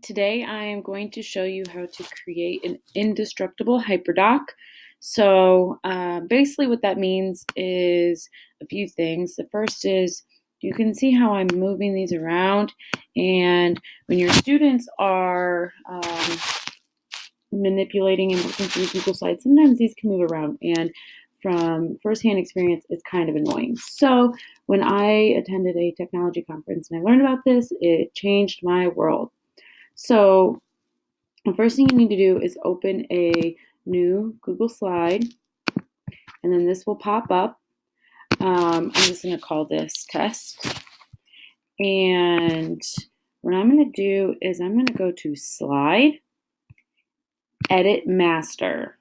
Today I am going to show you how to create an indestructible hyperdoc. Basically what that means is a few things. The first is you can see how I'm moving these around, and when your students are manipulating and working through Google Slides, sometimes these can move around, and from firsthand experience, it's kind of annoying. So when I attended a technology conference and I learned about this, it changed my world. So the first thing you need to do is open a new Google Slide, and then this will pop up. I'm just going to call this test. And what I'm going to do is I'm going to go to Slide, Edit Master.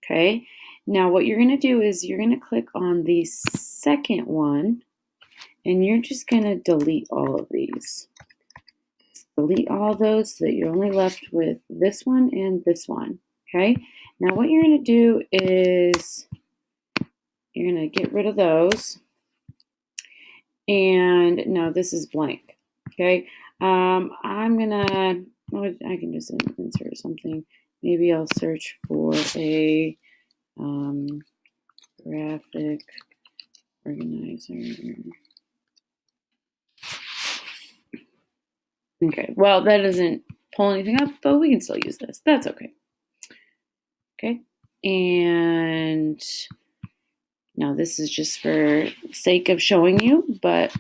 Okay. Now what you're going to do is you're going to click on the second one, and you're just going to delete all of these. Delete all those so that you're only left with this one and this one. Okay. Now what you're going to do is you're going to get rid of those. And now this is blank. Okay. I'm going to, I can just insert something. Maybe I'll search for a graphic organizer. Okay, well, that doesn't pull anything up, but we can still use this. That's okay. Okay, and now this is just for sake of showing you, but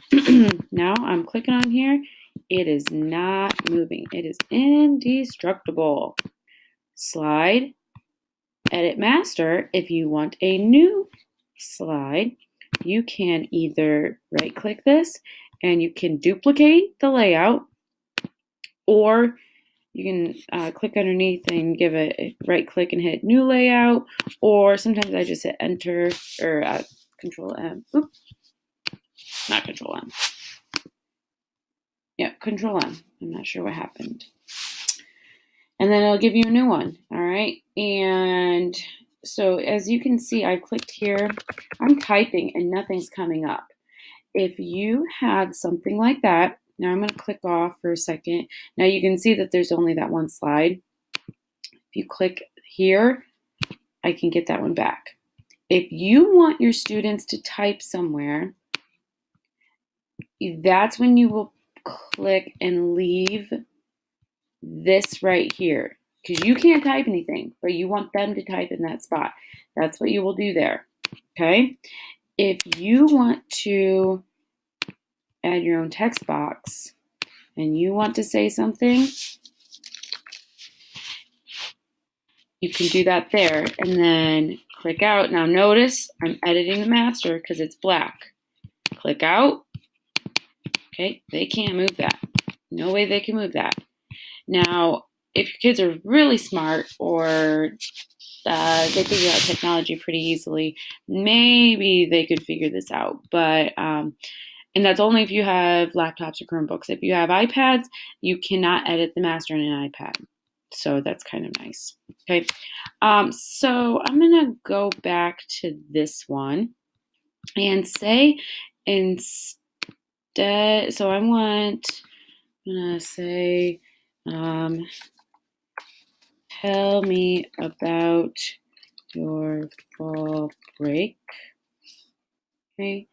now I'm clicking on here. It is not moving. It is indestructible. Slide, Edit Master. If you want a new slide, you can either right-click this and you can duplicate the layout, or you can click underneath and give it a right click and hit new layout, or sometimes I just hit enter or control M. Oops, not control M. Yeah, control M. I'm not sure what happened. And then it'll give you a new one. All right. And so as you can see, I clicked here. I'm typing and nothing's coming up. If you had something like that, now I'm going to click off for a second. Now you can see that there's only that one slide. If you click here, I can get that one back. If you want your students to type somewhere, that's when you will click and leave this right here, because you can't type anything, but you want them to type in that spot. That's what you will do there. Okay. If you want to add your own text box and you want to say something, you can do that there and then click out. Now notice I'm editing the master because it's black. Click out. Okay, they can't move that. No way they can move that. Now, if your kids are really smart or they figure out technology pretty easily, maybe they could figure this out. But and that's only if you have laptops or Chromebooks. If you have iPads, you cannot edit the master in an iPad. So that's kind of nice. Okay. So I'm going to go back to this one and say instead, so I'm going to say, tell me about your fall break. Okay.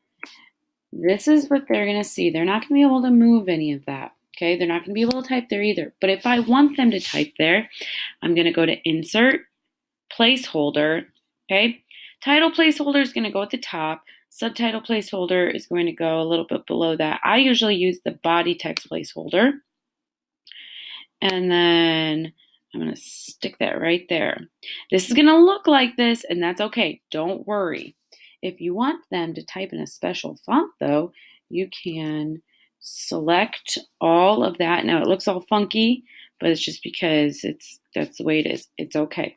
This is what they're going to see. They're not going to be able to move any of that. Okay, they're not going to be able to type there either. But if I want them to type there, I'm going to go to Insert, Placeholder. Okay, Title Placeholder is going to go at the top. Subtitle Placeholder is going to go a little bit below that. I usually use the Body Text Placeholder. And then I'm going to stick that right there. This is going to look like this, and that's okay. Don't worry. If you want them to type in a special font, though, you can select all of that. Now, it looks all funky, but it's just because that's the way it is. It's okay.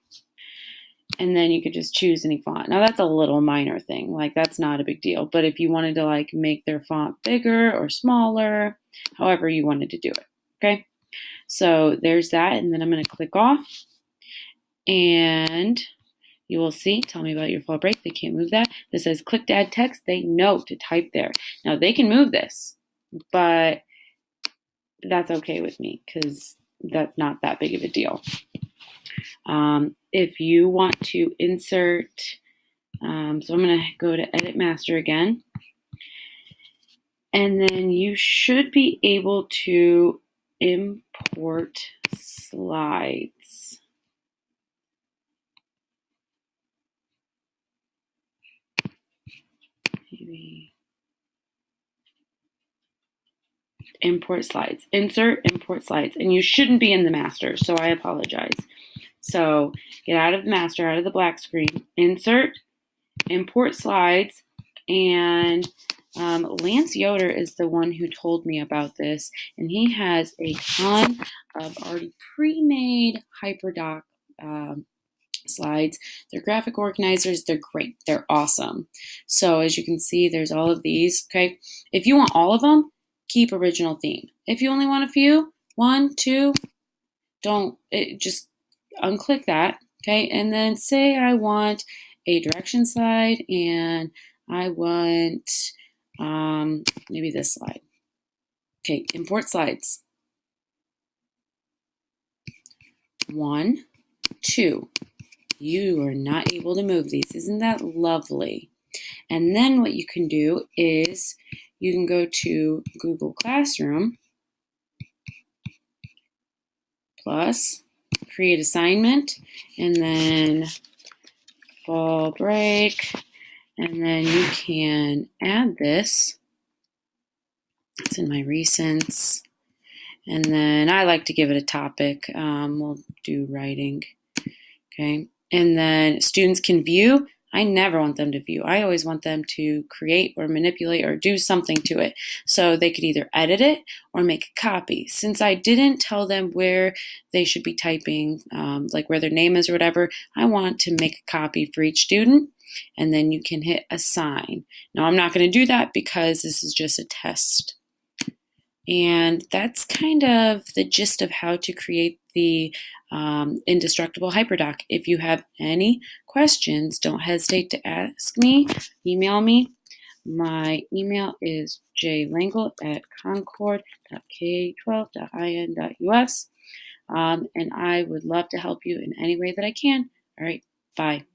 And then you could just choose any font. Now, that's a little minor thing. Like, that's not a big deal. But if you wanted to, like, make their font bigger or smaller, however you wanted to do it, okay? So there's that, and then I'm going to click off, and you will see, tell me about your fall break. They can't move that. This says click to add text. They know to type there. Now they can move this, but that's okay with me because that's not that big of a deal. If you want to insert, so I'm going to go to Edit Master again. And then you should be able to import slides. Maybe import slides. Insert, import slides. And you shouldn't be in the master, so I apologize. So get out of the master, out of the black screen, insert, import slides, and Lance Yoder is the one who told me about this, and he has a ton of already pre-made HyperDoc slides. They're graphic organizers. They're great. They're awesome. So as you can see, there's all of these. Okay, if you want all of them, keep original theme. If you only want a few, 1, 2, just unclick that. Okay, and then say I want a direction slide and I want maybe this slide. Okay, import slides. 1, 2. You are not able to move these. Isn't that lovely? And then what you can do is you can go to Google Classroom plus create assignment and then fall break, and then you can add this. It's in my recents. And then I like to give it a topic. We'll do writing. Okay. And then students can view. I never want them to view. I always want them to create or manipulate or do something to it. So they could either edit it or make a copy. Since I didn't tell them where they should be typing, like where their name is or whatever, I want to make a copy for each student. And then you can hit assign. Now I'm not going to do that because this is just a test. And that's kind of the gist of how to create the Indestructible HyperDoc. If you have any questions, don't hesitate to ask me, email me. My email is jlangle@concord.k12.in.us. And I would love to help you in any way that I can. All right, bye.